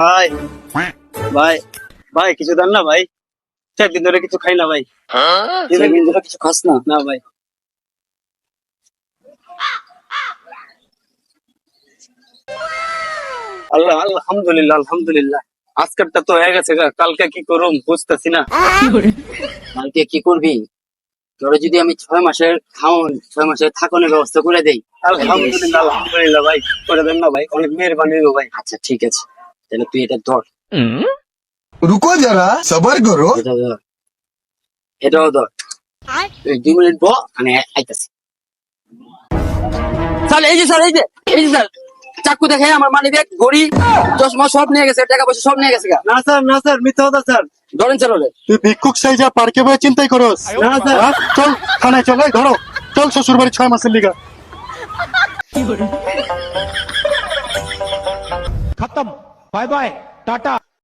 ভাই ভাই ভাই কিছু দেন না ভাই, 4 দিন ধরে কিছু খাই না ভাই। 4 দিন ধরে কিছু খাস না? না ভাই। আল্লাহ আল্লাহ, আলহামদুলিল্লাহ আলহামদুলিল্লাহ। আজকেরটা তো হয়ে গেছে গা, কালকে কি করুম বুঝতেছি না। কালকে কি করবি? তোরে যদি আমি 6 মাসের খাওন 6 মাসের থাকনের ব্যবস্থা করে দেই। আলহামদুলিল্লাহ আলহামদুলিল্লাহ ভাই, করে দেন না ভাই, অনেক মেহরবানি হইবো ভাই। আচ্ছা ঠিক আছে, তাহলে তুই এটা ধর। रुको जरा सबर करो। এটা ধর, এটাও ধর। তুই 2 মিনিট ব, আমি আইতাছি। স্যার এই যে স্যার, এই যে স্যার, চাকু দেখে আমার মানি ব্যাগ, ঘড়ি, চশমা সব নিয়ে গেছে, টাকা পয়সা সব নিয়ে গেছে গা। না স্যার মিথ্যা কথা স্যার। ধরেন স্যার ওরে। তুই ভিক্ষুক সাইজা পার্কে বয়ে চিন্তাই করস? না স্যার। হ্যাঁ? চল থানায় চল, এই ধরো, চল শ্বশুর বাড়ি 6 মাসের লিগা। खत्म, बाय बाय, टाटा।